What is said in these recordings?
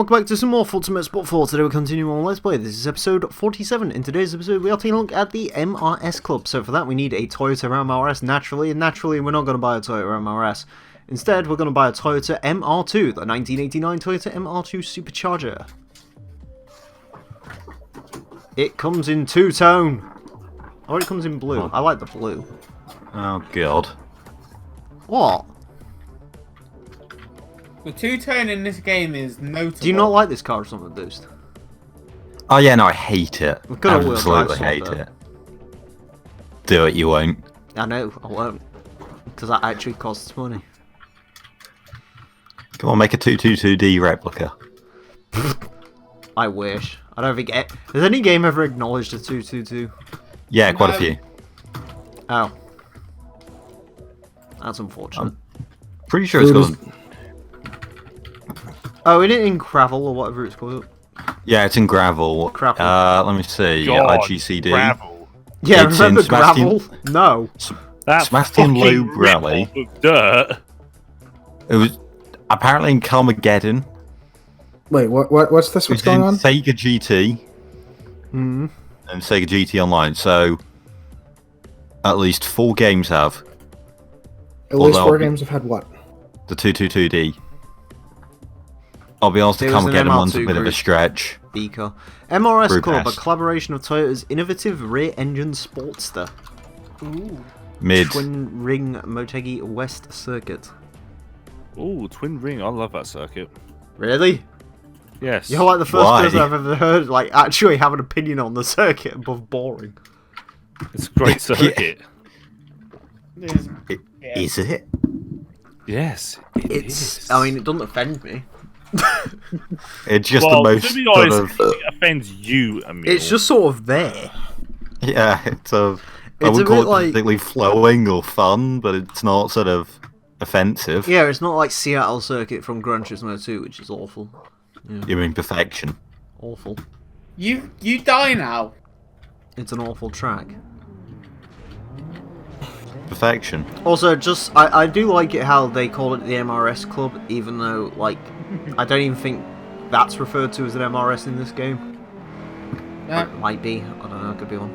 welcome back to some more Forza Motorsport 4. Today we're continuing on Let's Play. This is episode 47. In today's episode we are taking a look at the MRS Club. So for that we need a Toyota MRS naturally, and naturally we're not going to buy a Toyota MRS. Instead we're going to buy a Toyota MR2, the 1989 Toyota MR2 Supercharger. It comes in two-tone. Oh, it comes in blue. I like the blue. Oh god. What? The two-tone in this game is notable. Do you not like this car on the boost? Oh yeah, no, I hate it. We've got a Absolutely hate it. Do it, you won't. I know, I won't. Because that actually costs money. Come on, make a 222D replica. I wish. I don't think... Has any game ever acknowledged a 222? Yeah, quite a few. Oh. That's unfortunate. Pretty sure it's got... Oh, isn't it in gravel or whatever it's called? Yeah, it's in gravel. Let me see. God, IGCD. gravel. Yeah, It's remember in Sebastian... gravel? No. That's Sebastian fucking Loeb Rally. rip-off of dirt. It was apparently in Carmageddon. Wait, what's this? What's going on? Sega GT. And Sega GT Online. So at least 4 games have. At least 4 games have had what? The 222D. I'll be honest, the Carmageddon one's a bit of a stretch. Beaker. MRS Group Club, a S. collaboration of Toyota's innovative rear-engine Sportster. Ooh. Mid. Twin Ring Motegi West Circuit. Ooh, twin ring. I love that circuit. Really? Yes. You're like the first Why? person I've ever heard like actually have an opinion on the circuit above boring. It's a great circuit. Is it? Yes, It's. is. I mean, it doesn't offend me. It's just well, the most to be sort honest, of... it offends you, Emile. It's just sort of there. Yeah, it's a... I It's a wouldn't call bit it like- particularly flowing or fun, but it's not sort of offensive. Yeah, it's not like Seattle Circuit from Gran Turismo 2, which is awful. Yeah. You mean perfection? Awful. You die now. It's an awful track. Perfection. Also, just I do like it how they call it the MRS Club, even though like I don't even think that's referred to as an MRS in this game. No. It might be. I don't know. It could be one.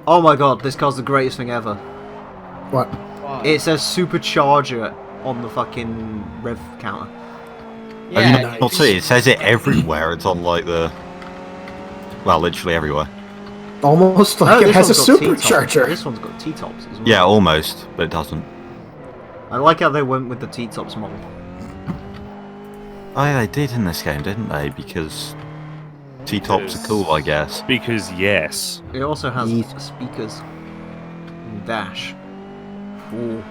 Oh my god, this car's the greatest thing ever. What? Why? It says Supercharger on the fucking rev counter. Have you not seen it? It says it everywhere. It's on like the... Well, literally everywhere. Almost Oh, like it this has a one's got T-tops. supercharger. This one's got T-tops as well. Yeah, almost, but it doesn't. I like how they went with the T-tops model. Oh, yeah, they did in this game, didn't they? Because T-tops are cool, I guess. Because yes. It also has Neat. speakers, and dash, ooh,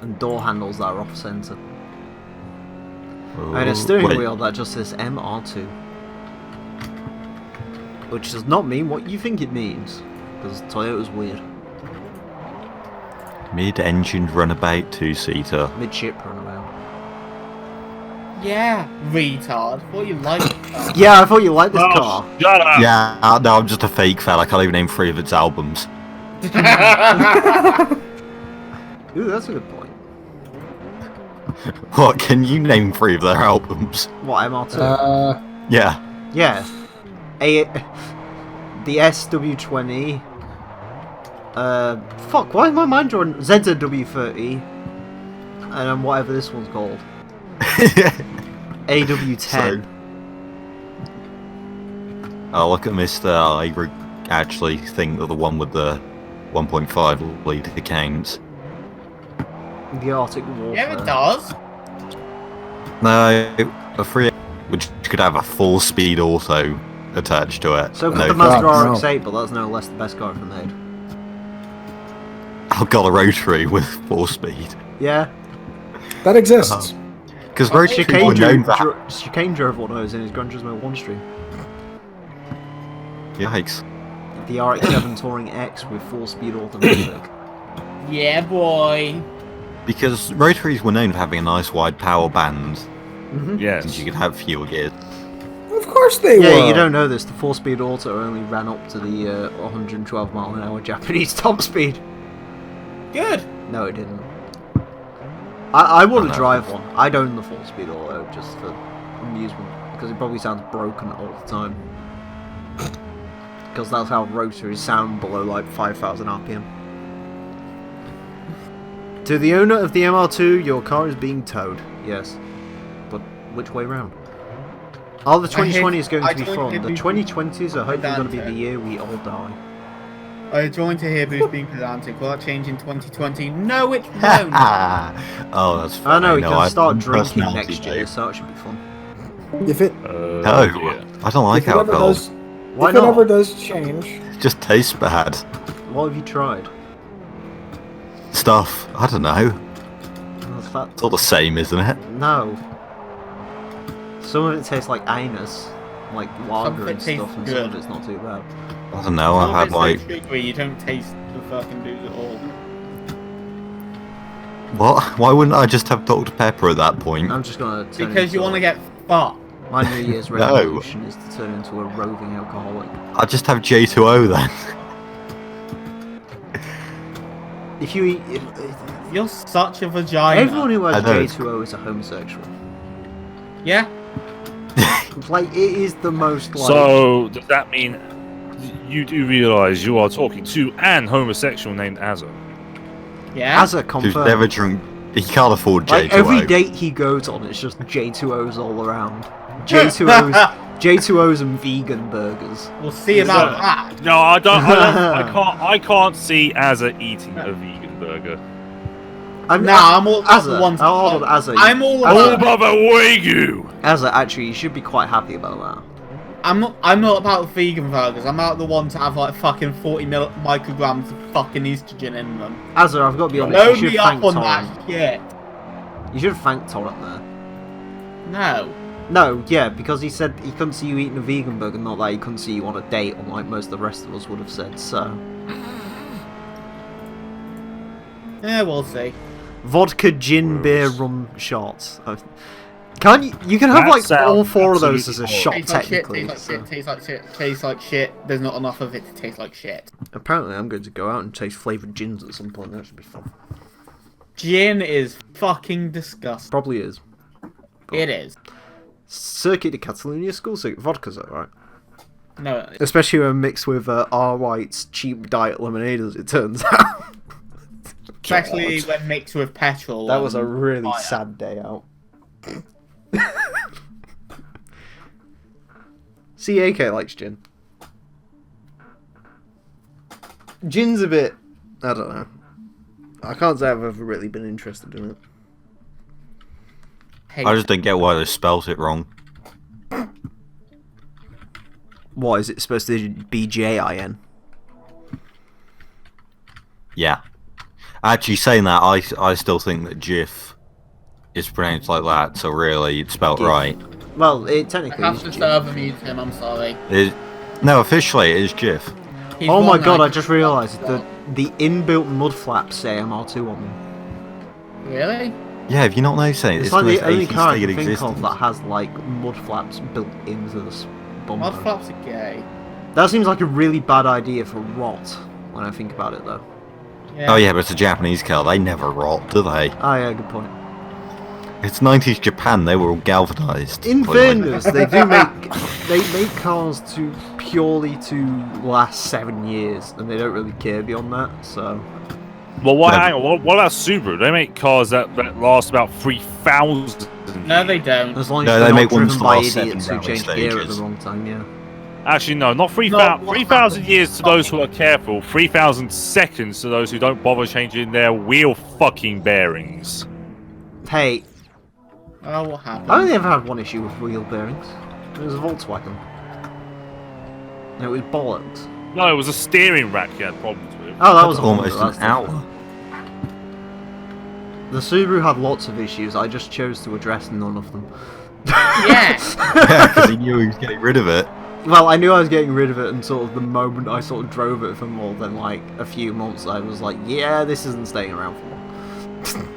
and door handles that are off center, and a steering Wait, wheel that just says MR2, which does not mean what you think it means, because Toyota's weird. Mid-engined runabout 2-seater. Midship runabout. Yeah, retard. What you like? Yeah, I thought you liked this Oh, car. shut up! Yeah, no, I'm just a fake fan. I can't even name 3 of its albums. Ooh, that's a good point. What, can you name 3 of their albums? What, MR2? Yeah. Yeah. The SW20. Fuck, why is my mind drawing? ZZW30. And then whatever this one's called. AW10. Oh, look at Mr. I actually think that the one with the 1.5 litre counts. The Arctic Warfare. Yeah, it does. No, a 3 which could have a 4-speed auto attached to it. So could No, the Mazda fuck, no. RX-8, but that's no less the best car ever made. I've got a rotary with 4-speed. Yeah. That exists. Because rotaries Chicane were known drove, for... Chicane drove one of those in his Gran Turismo 1 stream. Yikes. The RX-7 Touring X with 4-speed automatic. Yeah, boy. Because rotaries were known for having a nice wide power band, and Yes. you could have fewer gears. Of course they Yeah, were. you don't know this. The 4-speed auto only ran up to the 112 mile an hour Japanese top speed. Good. No, it didn't. I want to no. drive one. I'd own the 4-speed auto just for amusement. because it probably sounds broken all the time. Because that's how rotors sound below like 5,000 RPM. To the owner of the MR2, your car is being towed. Yes. But which way round? Oh, the 2020 is going to be fun. The 2020s are hopefully going to be the year we all die. I joined to hear Boost being pedantic. Will that change in 2020? No, it won't. Oh, that's I funny. know, we No, can I- start drinking personality, next year, Dave. so it should be fun. If it No, yeah. I don't like if it ever alcohol. does, Why if it not? ever does change, It just tastes bad. What have you tried? Stuff. I don't know. That, It's all the same, isn't it? no. Some of it tastes like anus, like Some lager of it and stuff, tastes and some of good. it's not too bad. I don't know. I've had like sugary, you don't taste the fucking booze at all. what? Why wouldn't I just have Dr Pepper at that point? I'm just gonna turn Because you into want to get fucked. my New Year's No. resolution is to turn into a roving alcoholic. I'd just have J2O then. If you eat, You're such a vagina. everyone who has I know. J2O is a homosexual. Yeah? Like it is the most like. So does that mean you do realise you are talking to an homosexual named Azza? Yeah? as a Who's confirmed. never drunk. He can't afford J2O. Like every date he goes on, it's just J2Os all around. J2Os and vegan burgers. We'll see about that. No, I don't. I can't see Azza eating a vegan burger. Nah, I'm all about Azza. the ones. Oh, hold on, Azza. I'm all All about. about the Wagyu. Azza, actually, you should be quite happy about that. I'm not about vegan burgers. I'm about the ones that have like fucking 40 micrograms of fucking estrogen in them. Azza, I've got to be honest. Load You me should up thank on Torrent. that shit. You should thank Torrent there. No. No, yeah, because he said he couldn't see you eating a vegan burger, not that he couldn't see you on a date, unlike most of the rest of us would have said. So, Yeah, we'll see. vodka, gin, beer, rum shots. Can't you? You can have That like sounds all four of those as a absolutely shot, Tastes like shit, technically. tastes like so- shit, tastes like shit, tastes like shit. There's not enough of it to taste like shit. Apparently, I'm going to go out and taste flavoured gins at some point. That should be fun. Gin is fucking disgusting. Probably is. It is. Circuit de Catalunya school circuit. Vodka's alright. No, Especially when mixed with R. White's cheap diet lemonade, as it turns out. especially when mixed with petrol. That was a and really fire. sad day out. CAK likes gin. Gin's a bit... I don't know. I can't say I've ever really been interested in it. Hey, I just don't get why they spelt it wrong. What, is it supposed to be J-I-N? Yeah. Actually, saying that, I still think that GIF is pronounced like that, so really, it's spelt GIF. right. Well, it I technically have is to gin. serve mute him. I'm sorry. No, officially, it is GIF. He's Oh my one god, that I just realised that the inbuilt mud flaps say MR2 on them. Really? Yeah, have you not noticed it? It's the like the most only 80s car I thing in can think existence. of that has like mud flaps built into the bumper. Mud flaps are gay. That seems like a really bad idea for rot when I think about it though. Yeah. Oh yeah, but it's a Japanese car. They never rot, do they? Ah yeah, good point. It's 90s Japan. They were all galvanized. In By the way. fairness, they make cars to purely to last 7 years, and they don't really care beyond that. So Well, No. hang on. What about Subaru? They make cars that last about 3,000. No, they don't. as long as No, they're they not make ones driven to by last 7 idiots who rally change gear at the stages. wrong time, yeah. Actually, no, not No, 3,000. what 3,000 happens- years to those who are careful. 3,000 seconds to those who don't bother changing their wheel fucking bearings. Hey, Oh, what happened? I only ever had one issue with wheel bearings. It was a Volkswagen. And it was bollocks. No, it was a steering rack you had problems with. Oh, that was a almost Honda, an that's hour. different. The Subaru had lots of issues. I just chose to address none of them. Yeah. Yeah, because he knew he was getting rid of it. Well, I knew I was getting rid of it, and sort of the moment I sort of drove it for more than like a few months, I was like, yeah, this isn't staying around for long.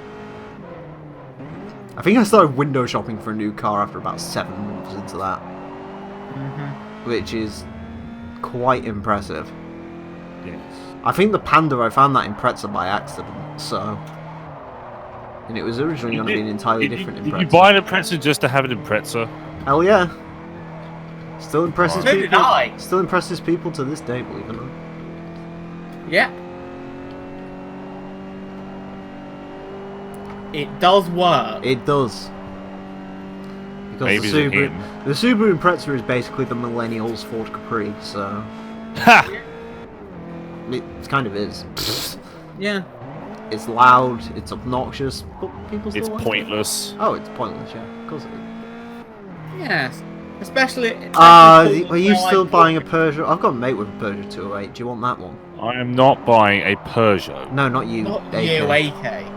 I think I started window shopping for a new car after about 7 months into that, which is quite impressive. Yes. I think the Panda, I found that Impreza by accident, so... And it was originally going to be an entirely different Did you Impreza. buy an Impreza just to have an Impreza? Hell yeah. Still impresses So did people. I. Still impresses people to this day, believe it or not. Yeah. It does work. It does. Because Maybe the it's Subaru, him. the Subaru Impreza is basically the millennials Ford Capri, so Ha! it kind of is. Yeah. It's loud, it's obnoxious, but people still It's like pointless. it. Oh, it's pointless, yeah. Of course it is. Yes. Especially. Are you still buying a Peugeot? I've got a mate with a Peugeot 208. Do you want that one? I am not buying a Peugeot. No, not you. Not AK. you, AK.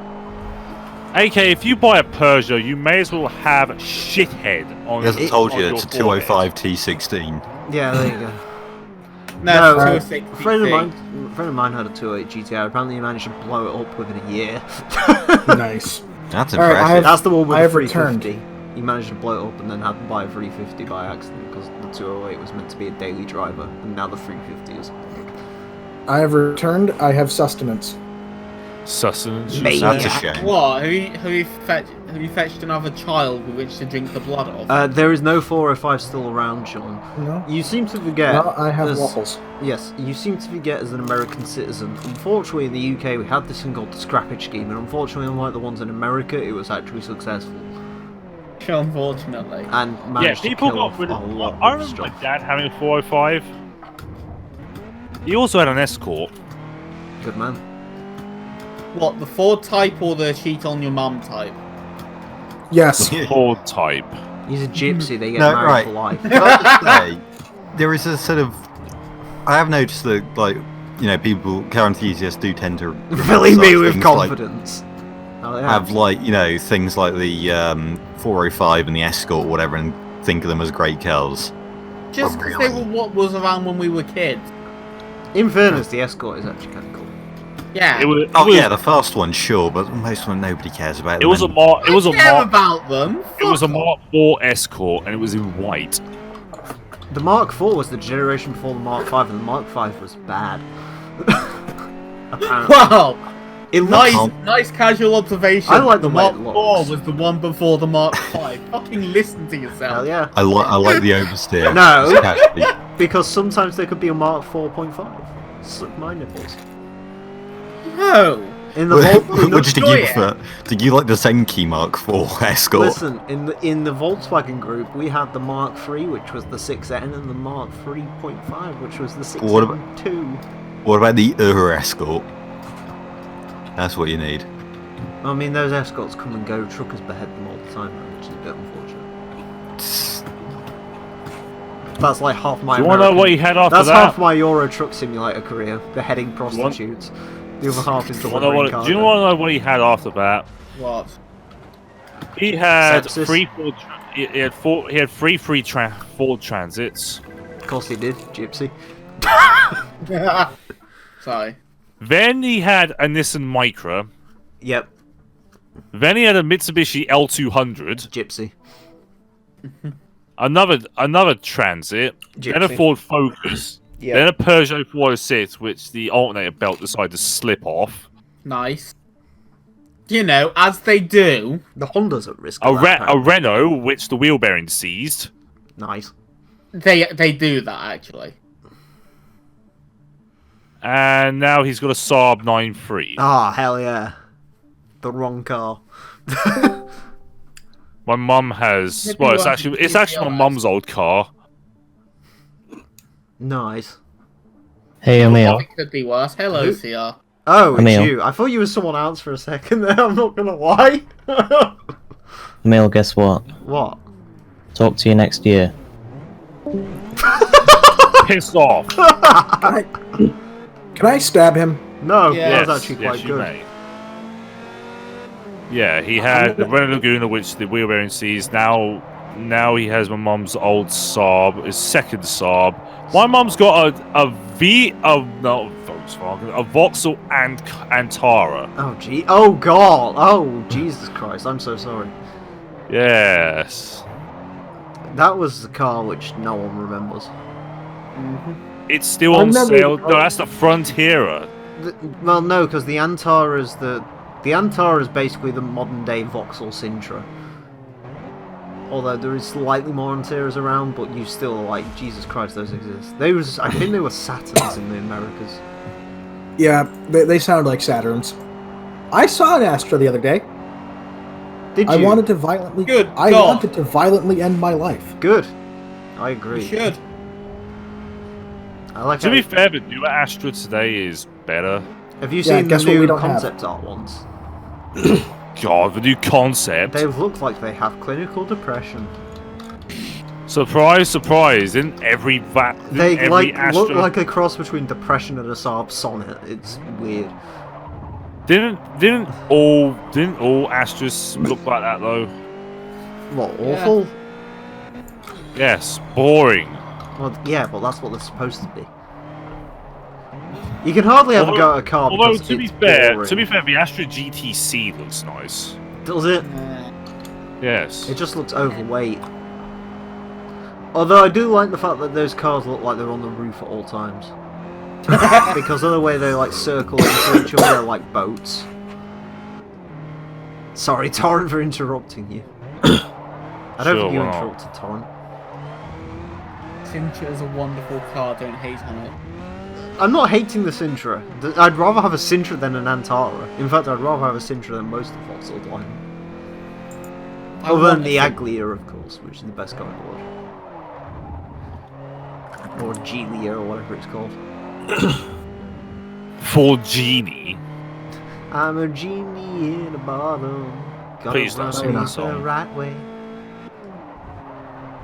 AK, if you buy a Peugeot, you may as well have shithead on. He hasn't told you on it's a your forehead. 205 T16. Yeah, there you go. No, No, it's a 260. friend of mine had a 208 GTR. Apparently, he managed to blow it up within a year. Nice. That's All right, impressive. That's the one with I the have 350. He managed to blow it up and then had to buy a 350 by accident because the 208 was meant to be a daily driver, and now the 350 is. I have returned. I have sustenance. Sustenance. you Mate. say? That's a shame. What? Have you fetched another child with which to drink the blood of? There is no 405 still around, Sean. No. You seem to forget. No, I have there's- waffles. Yes, you seem to forget as an American citizen. Unfortunately, in the UK, we had this thing called the scrappage scheme, and unfortunately, unlike the ones in America, it was actually successful Unfortunately. and Yeah, managed to people kill got off rid a of. lot I of remember my stuff. dad having a 405. He also had an Escort. Good man. What, the Ford type or the cheat on your mum type? Yes. Ford type. He's a gypsy. They get No, married right. for life. Can I just say, there is a sort of. I have noticed that, like, you know, people, car enthusiasts do tend to Filling me such with things like- confidence. Oh, yeah. have, like, you know, things like the 405 and the Escort or whatever and think of them as great cars. Just because they were what was around when we were kids. In fairness, the Escort is actually kind of cool. Yeah. It was. Oh, it was, yeah, the fast one, sure, but most of them nobody cares about. It was a them. Mark. It was a I care Mark. about them. It was a Fuck off. Mark 4 Escort, and it was in white. The Mark IV was the generation before the Mark V, and the Mark V was bad. Apparently. Wow. It looks Nice casual observation. I like the way Mark it 4 looks. was the one before the Mark 5. Fucking listen to yourself. Hell yeah. I like the oversteer. No. It's catchy. Because sometimes there could be a Mark 4.5. Suck my nipples. No. In the Volt, in Which did enjoy you it. prefer? Did you like the Senki Mark IV Escort? listen, in the Volkswagen group, we had the Mark III, which was the 6N, and the Mark 3.5, which was the 6N2. What about- What about the Escort? That's what you need. I mean, those Escorts come and go. Truckers behead them all the time, though, which is a bit unfortunate. That's like half my. Do you want to know American- what he had after That's that? half my Euro Truck Simulator career, beheading prostitutes. The other half is Do you want to delivering know cargo. what he had after that? What? He had Sepsis. three Ford. He had three free Ford Transits. Of course he did, Gypsy. Sorry. Then he had a Nissan Micra. Yep, Then he had a Mitsubishi L200. Gypsy. Another Transit. Then a Gypsy. Ford Focus. Yep. Then a Peugeot 406, which the alternator belt decided to slip off. Nice. You know, as they do. The Honda's at risk. A, Of that, a apparently. Renault, which the wheel bearing seized. Nice. They do that, actually. And now he's got a Saab 9.3. Ah, hell yeah. The wrong car. My mum has. Maybe Well, it's one actually to it's actually my TCRs. mum's old car. Nice. Hey, Emile. It could be worse. Hello, Who? CR. Oh, it's Emile. you. I thought you were someone else for a second there, I'm not gonna lie. Emile, guess what? What? Talk to you next year. Pissed off. Can I stab him? No, Yeah. that Yes, was actually yes, quite you good. may. Yeah, he had the Renault Laguna, which the wheel bearing seized. Now he has my mum's old Saab, his second Saab. My mum's got a Vauxhall and Antara. Oh, gee. Oh, God. Oh, Jesus Christ. I'm so sorry. Yes. That was the car which no one remembers. It's still I on remember- sale. No, that's the Frontierer. Well, no, because the Antara is the Antara is basically the modern day Vauxhall Sintra. Although there is slightly more Anteras around, but you still are like, Jesus Christ, those exist. I think they were Saturns in the Americas. Yeah, they sound like Saturns. I saw an Astra the other day. Did you? I wanted to violently. Good I God. wanted to violently end my life. Good. I agree. You should. I like To how- be fair, the newer Astra today is better. Have you Yeah, seen the guess what we new don't have? concept art ones? God, the new concept. They look like they have clinical depression. Surprise, surprise! In every They every like Astra look like a cross between depression and a Saab Sonnet. It's weird. didn't all Astras look like that though? What, Yeah. awful? Yes, boring. Well, yeah, but that's what they're supposed to be. You can hardly ever go at a car Although because to be it's fair, boring. the Astra GTC looks nice. Does it? Yes. It just looks overweight. Although I do like the fact that those cars look like they're on the roof at all times. Because of the way they like circle into each other like boats. Sorry, Torrent, for interrupting you. I don't Sure, think you why not? interrupted Torrent. Sintra is a wonderful car, don't hate on it. I'm not hating the Sintra. I'd rather have a Sintra than an Antara. In fact, I'd rather have a Sintra than most of Vauxhall line. I Other want than the a Aglia, of course, which is the best car in the world. Or Gelia, or whatever it's called. For Genie. I'm a genie in a bottle. Gotta Please don't run sing it that the song. right way.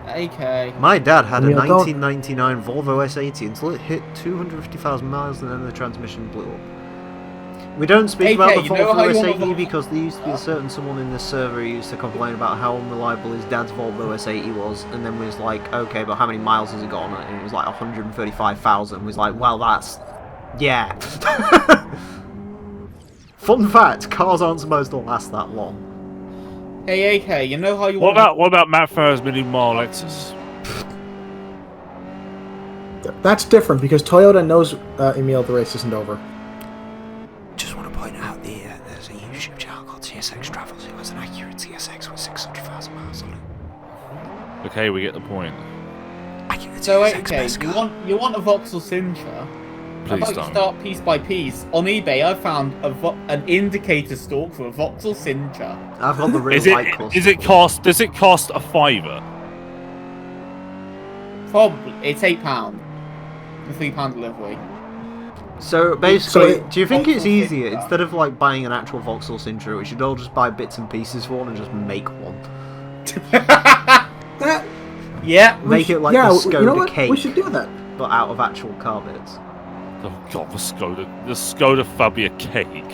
AK. My dad had a Emile, don't- 1999 Volvo S80 until it hit 250,000 miles and then the transmission blew up. We don't speak AK, about the you know Volvo how you want S80 a- because there used to be a certain someone in this server who used to complain about how unreliable his dad's Volvo S80 was, and then was like, okay, but how many miles has it got on it? And it was like 135,000. Was like, well, that's... yeah. Fun fact, cars aren't supposed to last that long. Hey AK, you know how you What want about Matt Farah's million mile Lexus? That's different because Toyota knows, Emile, the race isn't over. Just want to point out there's a YouTube channel called TSX Travels. It was an accurate TSX with 600,000 miles on it. Okay, we get the point. Accurate So TSX AK, best car. you want a Vauxhall Sintra? How Please about you don't. start piece by piece? On eBay, I found an indicator stalk for a Vauxhall Sintra. I've got the real Does light course. it cost a fiver? Probably. It's £8. The £3 delivery. So basically, So do you think it's Vauxhall easier Sintra. instead of like buying an actual Vauxhall Sintra, we should all just buy bits and pieces for one and just make one? That, Yeah. Make it like yeah, the Skoda you know what? cake, We should do that. but out of actual car bits. Oh god, the Skoda Fabia cake.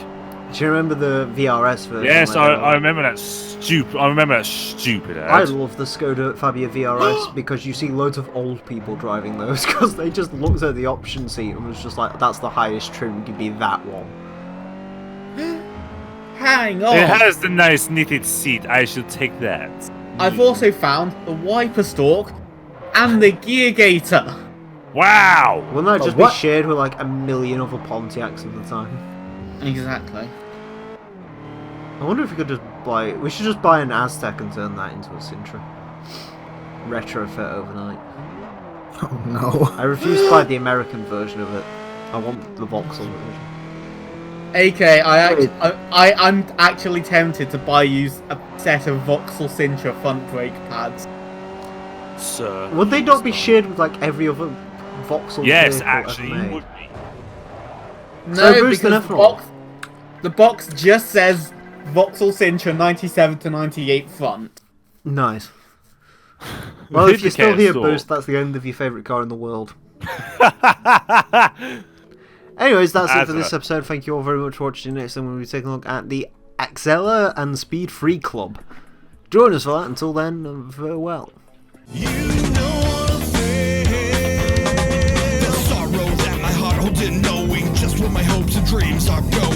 Do you remember the VRS version? Yes, where they I were- remember that stupid. I remember that stupid ad. I love the Skoda Fabia VRS because you see loads of old people driving those because they just looked at the option seat and was just like, that's the highest trim, give me that one. Hang on. It has the nice knitted seat. I should take that. I've also found the wiper stalk and the gear gator. Wow. Wouldn't that Oh, just what? be shared with like a million other Pontiacs at the time? Exactly. I wonder if we could just buy... We should just buy an Aztec and turn that into a Sintra. Retrofit overnight. Oh no. I refuse to buy the American version of it. I want the Vauxhall version. AK, I'm actually tempted to buy you a set of Vauxhall Sintra front brake pads. Sir. Would they not be shared with like every other Vauxhall Yes, vehicle ever actually, made? you would be. No, Bruce, because the the box just says Vauxhall Sintra 97 to 98 front. Nice. Well, Did if you're the still cat here, store. Bruce, that's the end of your favourite car in the world. Anyways, that's it for this episode. Thank you all very much for watching. Next time we'll be taking a look at the Axela and Speed Free Club. Join us for that. Until then, farewell. You know what I'm saying. The sorrow that my heart holds in knowing just where my hopes and dreams are going.